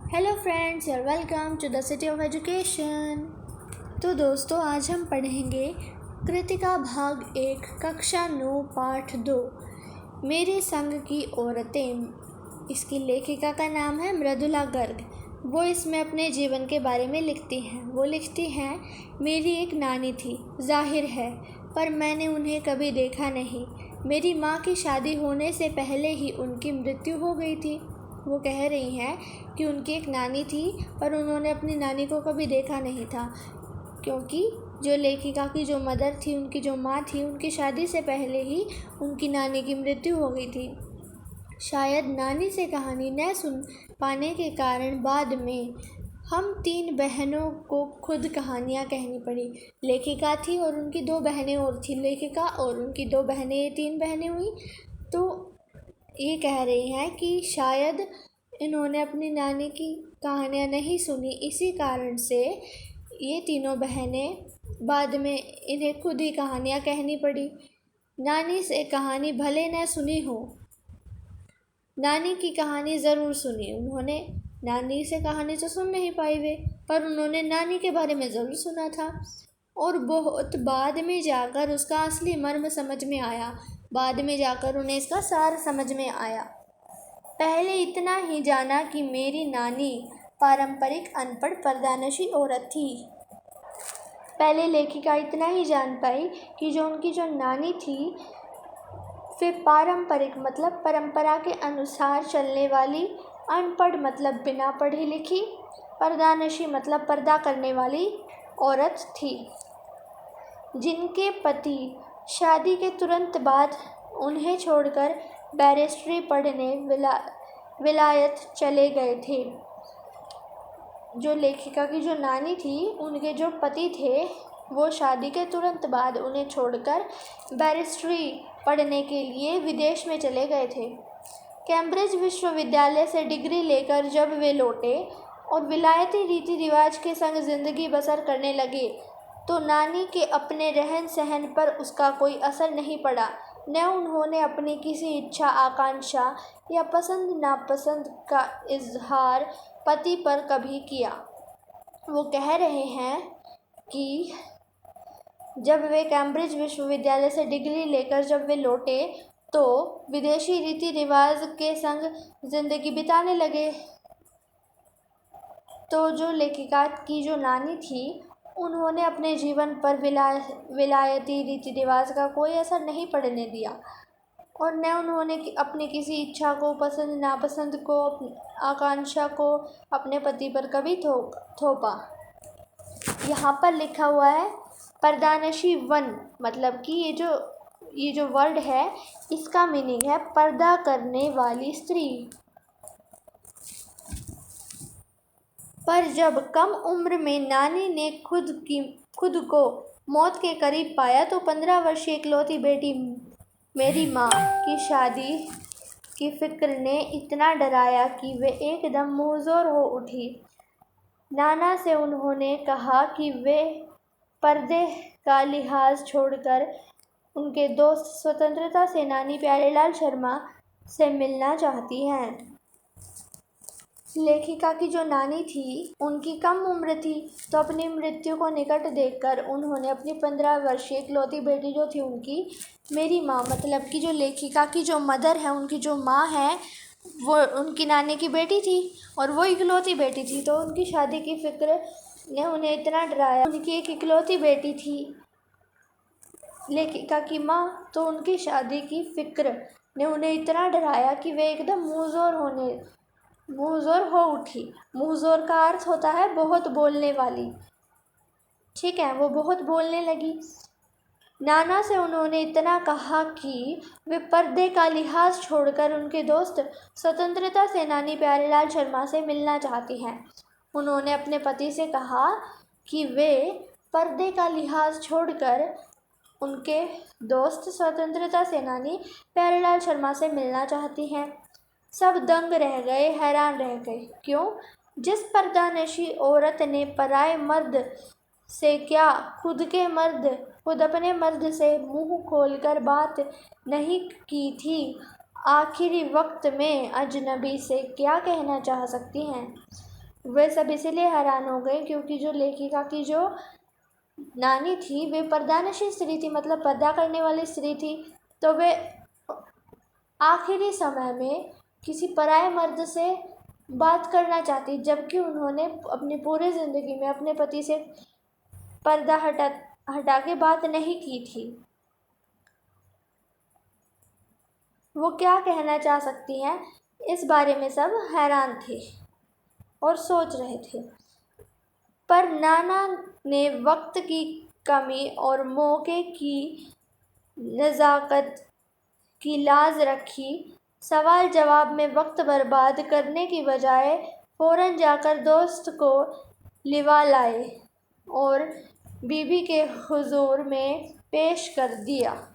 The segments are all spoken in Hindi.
Hello friends, you're welcome to the city of education. तो दोस्तों, आज हम पढ़ेंगे कृतिका भाग 1 कक्षा 9 पाठ 2 मेरे संग की औरतें। इसकी लेखिका का नाम है मृदुला गर्ग। वो इसमें अपने जीवन के बारे में लिखती हैं। वो लिखती हैं, मेरी एक नानी थी, जाहिर है, पर मैंने उन्हें कभी देखा नहीं। मेरी माँ की शादी होने से पहले ही उनकी मृत्यु हो गई थी। वो कह रही हैं कि उनकी एक नानी थी, पर उन्होंने अपनी नानी को कभी देखा नहीं था, क्योंकि जो लेखिका की जो मदर थी, उनकी जो माँ थी, उनकी शादी से पहले ही उनकी नानी की मृत्यु हो गई थी। शायद नानी से कहानी न सुन पाने के कारण बाद में हम 3 बहनों को खुद कहानियाँ कहनी पड़ी। लेखिका थी और उनकी 2 बहनें और थी। लेखिका और उनकी 2 बहनें, 3 बहनें हुई। तो ये कह रही हैं कि शायद इन्होंने अपनी नानी की कहानियाँ नहीं सुनी, इसी कारण से ये तीनों बहनें बाद में इन्हें खुद ही कहानियाँ कहनी पड़ी। नानी से कहानी भले न सुनी हो, नानी की कहानी ज़रूर सुनी उन्होंने। नानी से कहानी तो सुन नहीं पाई वे, पर उन्होंने नानी के बारे में ज़रूर सुना था, और बहुत बाद में जाकर उसका असली मर्म समझ में आया। बाद में जाकर उन्हें इसका सार समझ में आया। पहले इतना ही जाना कि मेरी नानी पारंपरिक अनपढ़ पर्दानशी औरत थी। पहले लेखिका इतना ही जान पाई कि जो उनकी जो नानी थी, फिर पारंपरिक मतलब परंपरा के अनुसार चलने वाली, अनपढ़ मतलब बिना पढ़ी लिखी, पर्दानशी मतलब पर्दा करने वाली औरत थी, जिनके पति शादी के तुरंत बाद उन्हें छोड़कर बैरिस्ट्री पढ़ने विलायत चले गए थे। जो लेखिका की जो नानी थी, उनके जो पति थे, वो शादी के तुरंत बाद उन्हें छोड़कर बैरिस्ट्री पढ़ने के लिए विदेश में चले गए थे। कैम्ब्रिज विश्वविद्यालय से डिग्री लेकर जब वे लौटे और विलायती रीति रिवाज के संग ज़िंदगी बसर करने लगे, तो नानी के अपने रहन सहन पर उसका कोई असर नहीं पड़ा। न उन्होंने अपनी किसी इच्छा, आकांक्षा या पसंद नापसंद का इजहार पति पर कभी किया। वो कह रहे हैं कि जब वे कैम्ब्रिज विश्वविद्यालय से डिग्री लेकर जब वे लौटे, तो विदेशी रीति रिवाज के संग ज़िंदगी बिताने लगे। तो जो लेखिका की जो नानी थी, उन्होंने अपने जीवन पर विलायती रीति रिवाज का कोई असर नहीं पड़ने दिया, और न उन्होंने अपनी किसी इच्छा को, पसंद नापसंद को, आकांक्षा को अपने पति पर कभी थोपा। यहाँ पर लिखा हुआ है पर्दानशी वन, मतलब कि ये जो वर्ड है, इसका मीनिंग है पर्दा करने वाली स्त्री। पर जब कम उम्र में नानी ने खुद को मौत के करीब पाया, तो 15 वर्षीय इकलौती बेटी मेरी माँ की शादी की फिक्र ने इतना डराया कि वे एकदम मुंहजोर हो उठी। नाना से उन्होंने कहा कि वे पर्दे का लिहाज छोड़कर उनके दोस्त स्वतंत्रता सेनानी प्यारेलाल शर्मा से मिलना चाहती हैं। लेखिका की जो नानी थी, उनकी कम उम्र थी, तो अपनी मृत्यु को निकट देखकर उन्होंने अपनी 15 वर्षीय इकलौती बेटी जो थी उनकी, मेरी माँ मतलब कि जो लेखिका की जो मदर है, उनकी जो माँ है, वो उनकी नानी की बेटी थी और वो इकलौती बेटी थी, तो उनकी शादी की फिक्र ने उन्हें इतना डराया। उनकी एक इकलौती बेटी थी लेखिका की माँ, तो उनकी शादी की फिक्र ने उन्हें इतना डराया कि वे एकदम मुंहजोर हो उठी। मुंहजोर का अर्थ होता है बहुत बोलने वाली। ठीक है, वो बहुत बोलने लगी। नाना से उन्होंने इतना कहा कि वे पर्दे का लिहाज छोड़कर उनके दोस्त स्वतंत्रता सेनानी प्यारेलाल शर्मा से मिलना चाहती हैं। उन्होंने अपने पति से कहा कि वे पर्दे का लिहाज छोड़कर उनके दोस्त स्वतंत्रता सेनानी प्यारेलाल शर्मा से मिलना चाहती हैं। सब दंग रह गए, हैरान रह गए। क्यों? जिस पर्दानशी औरत ने पराए मर्द से क्या, खुद अपने मर्द से मुंह खोलकर बात नहीं की थी, आखिरी वक्त में अजनबी से क्या कहना चाह सकती हैं। वे सब इसीलिए हैरान हो गए क्योंकि जो लेखिका की जो नानी थी वे पर्दानशील स्त्री थी, मतलब पर्दा करने वाली स्त्री थी। तो वे आखिरी समय में किसी पराये मर्द से बात करना चाहती, जबकि उन्होंने अपनी पूरी ज़िंदगी में अपने पति से पर्दा हटा के बात नहीं की थी। वो क्या कहना चाह सकती हैं, इस बारे में सब हैरान थे और सोच रहे थे। पर नाना ने वक्त की कमी और मौके की नज़ाकत की लाज रखी। सवाल जवाब में वक्त बर्बाद करने की बजाय फ़ौरन जाकर दोस्त को लिवा लाए और बीबी के हुजूर में पेश कर दिया।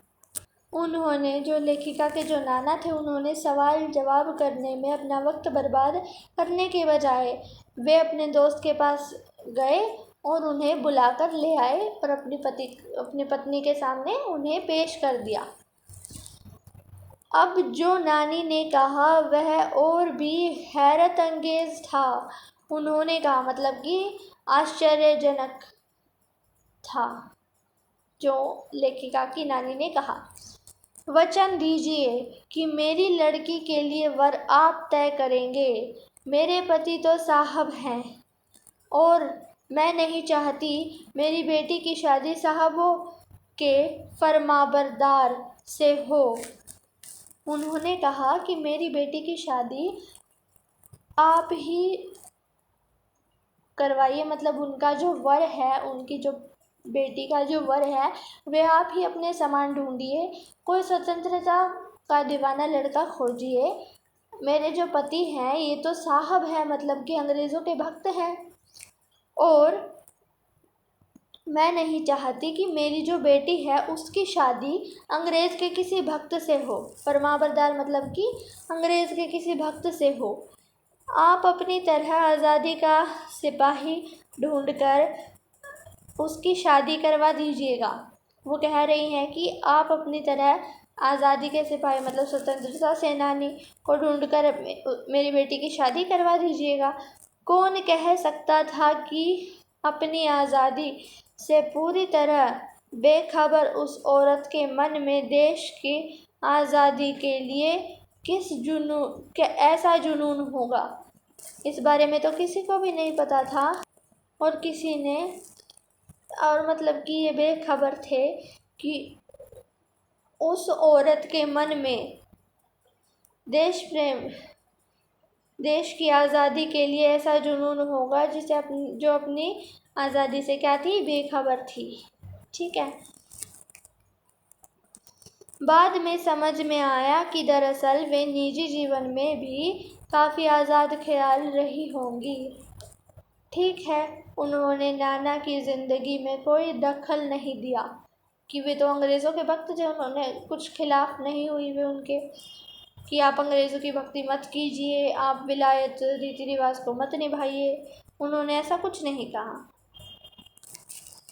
उन्होंने, जो लेखिका के जो नाना थे, उन्होंने सवाल जवाब करने में अपना वक्त बर्बाद करने के बजाय वे अपने दोस्त के पास गए और उन्हें बुलाकर ले आए और अपनी पत्नी के सामने उन्हें पेश कर दिया। अब जो नानी ने कहा वह और भी हैरत अंगेज़ था। उन्होंने कहा, मतलब कि आश्चर्यजनक था। जो लेखिका की नानी ने कहा, वचन दीजिए कि मेरी लड़की के लिए वर आप तय करेंगे। मेरे पति तो साहब हैं और मैं नहीं चाहती मेरी बेटी की शादी साहबों के फरमाबरदार से हो। उन्होंने कहा कि मेरी बेटी की शादी आप ही करवाइए, मतलब उनका जो वर है, उनकी जो बेटी का जो वर है, वे आप ही अपने समान ढूंढिए। कोई स्वतंत्रता का दीवाना लड़का खोजिए। मेरे जो पति हैं ये तो साहब हैं, मतलब कि अंग्रेज़ों के भक्त हैं, और मैं नहीं चाहती कि मेरी जो बेटी है उसकी शादी अंग्रेज़ के किसी भक्त से हो। फरमाबरदार मतलब कि अंग्रेज़ के किसी भक्त से हो। आप अपनी तरह आज़ादी का सिपाही ढूंढकर उसकी शादी करवा दीजिएगा। वो कह रही हैं कि आप अपनी तरह आज़ादी के सिपाही, मतलब स्वतंत्रता सेनानी को ढूंढकर मेरी बेटी की शादी करवा दीजिएगा। कौन कह सकता था कि अपनी आज़ादी से पूरी तरह बेखबर उस औरत के मन में देश की आज़ादी के लिए ऐसा जुनून होगा। इस बारे में तो किसी को भी नहीं पता था और मतलब कि ये बेखबर थे कि उस औरत के मन में देश प्रेम, देश की आज़ादी के लिए ऐसा जुनून होगा जो अपनी आज़ादी से क्या थी, बेखबर थी। ठीक है। बाद में समझ में आया कि दरअसल वे निजी जीवन में भी काफ़ी आज़ाद ख्याल रही होंगी। ठीक है, उन्होंने नाना की ज़िंदगी में कोई दखल नहीं दिया कि वे तो अंग्रेज़ों के भक्त थे, उन्होंने कुछ खिलाफ नहीं हुई वे उनके कि आप अंग्रेज़ों की भक्ति मत कीजिए, आप विलायत रीति रिवाज को मत निभाइए। उन्होंने ऐसा कुछ नहीं कहा,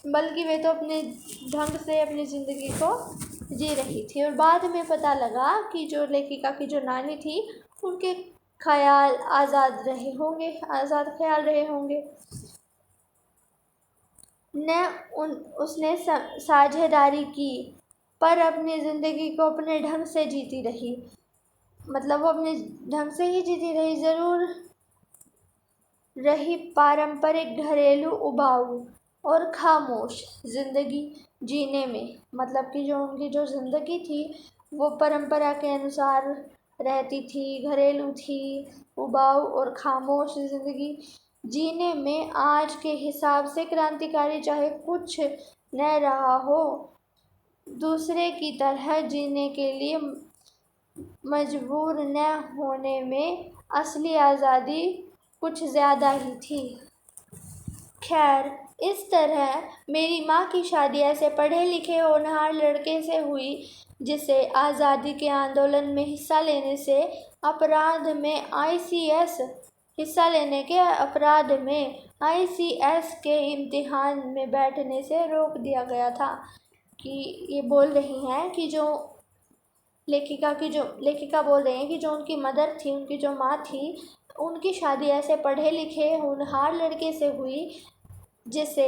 बल्कि वे तो अपने ढंग से अपनी ज़िंदगी को जी रही थी। और बाद में पता लगा कि जो लेखिका की जो नानी थी उनके ख्याल आज़ाद ख्याल रहे होंगे। उसने साझेदारी की पर अपनी ज़िंदगी को अपने ढंग से जीती रही, मतलब वो अपने ढंग से ही जीती रही। ज़रूर रही पारंपरिक घरेलू उबाऊ और खामोश ज़िंदगी जीने में, मतलब कि जो उनकी जो ज़िंदगी थी वो परंपरा के अनुसार रहती थी, घरेलू थी, उबाऊ और खामोश ज़िंदगी जीने में आज के हिसाब से क्रांतिकारी चाहे कुछ न रहा हो, दूसरे की तरह जीने के लिए मजबूर न होने में असली आज़ादी कुछ ज़्यादा ही थी। खैर, इस तरह मेरी माँ की शादी ऐसे पढ़े लिखे होनहार लड़के से हुई जिसे आज़ादी के आंदोलन में हिस्सा लेने के अपराध में ICS के इम्तिहान में बैठने से रोक दिया गया था। कि ये बोल रही हैं कि जो लेखिका बोल रही हैं कि जो उनकी मदर थी, उनकी जो माँ थी, उनकी शादी ऐसे पढ़े लिखे होनहार लड़के से हुई जिसे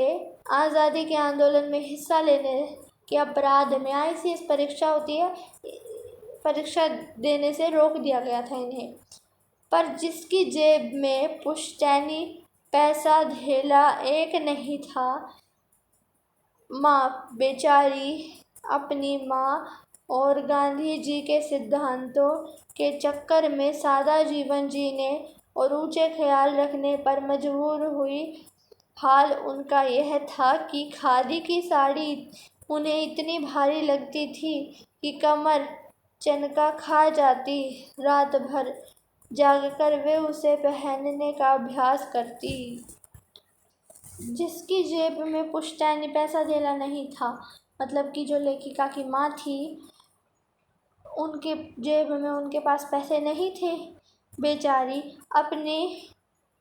आज़ादी के आंदोलन में हिस्सा लेने के अपराध में ICS परीक्षा होती है, परीक्षा देने से रोक दिया गया था इन्हें। पर जिसकी जेब में पुश्तैनी पैसा धेला एक नहीं था, माँ बेचारी अपनी माँ और गांधी जी के सिद्धांतों के चक्कर में सादा जीवन जीने और ऊंचे ख्याल रखने पर मजबूर हुई। हाल उनका यह था कि खादी की साड़ी उन्हें इतनी भारी लगती थी कि कमर चनका खा जाती। रात भर जागकर वे उसे पहनने का अभ्यास करती। जिसकी जेब में पुश्तैनी पैसा धेला नहीं था, मतलब कि जो लेखिका की माँ थी, उनके जेब में उनके पास पैसे नहीं थे। बेचारी अपने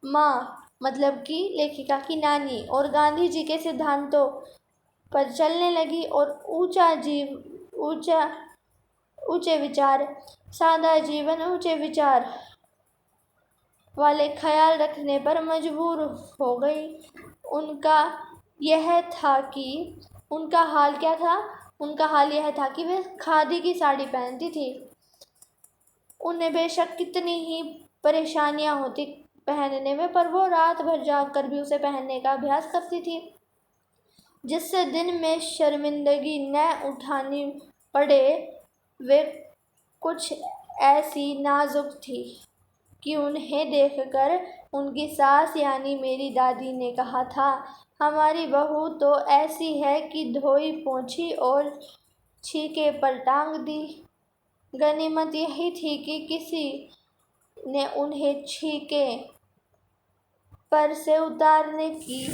माँ, मतलब कि लेखिका की नानी और गांधी जी के सिद्धांतों पर चलने लगी और ऊंचे विचार, सादा जीवन ऊंचे विचार वाले ख्याल रखने पर मजबूर हो गई। उनका हाल यह था कि वे खादी की साड़ी पहनती थी। उन्हें बेशक कितनी ही परेशानियां होती पहनने में, पर वो रात भर जाग कर भी उसे पहनने का अभ्यास करती थी, जिससे दिन में शर्मिंदगी न उठानी पड़े। वे कुछ ऐसी नाजुक थी कि उन्हें देखकर उनकी सास यानी मेरी दादी ने कहा था, हमारी बहू तो ऐसी है कि धोई पोंछी और छीके पर टांग दी। गनीमत यही थी कि किसी ने उन्हें छीके पर से उतारने की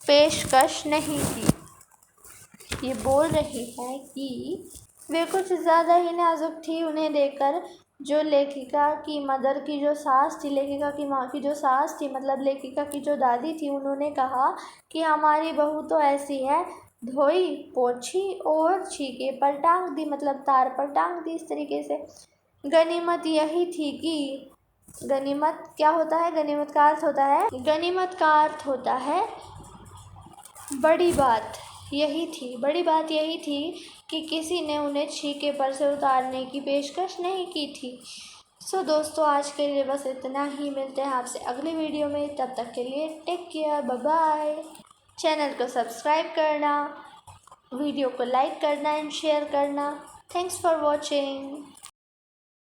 पेशकश नहीं की। ये बोल रही है कि वे कुछ ज़्यादा ही नाजुक थी। उन्हें देखकर जो लेखिका की मदर की जो सास थी, लेखिका की माँ की जो सास थी, मतलब लेखिका की जो दादी थी, उन्होंने कहा कि हमारी बहू तो ऐसी है, धोई पोंछी और छीके पर टांग दी, मतलब तार पर टांग दी। इस तरीके से गनीमत यही थी कि गनीमत क्या होता है? गनीमत का अर्थ होता है बड़ी बात। बड़ी बात यही थी कि किसी ने उन्हें छीके पर से उतारने की पेशकश नहीं की थी। सो दोस्तों, आज के लिए बस इतना ही। मिलते हैं आपसे अगले वीडियो में, तब तक के लिए take care, bye bye. Channel को सब्सक्राइब करना, वीडियो को लाइक करना एंड शेयर करना। Thanks for watching.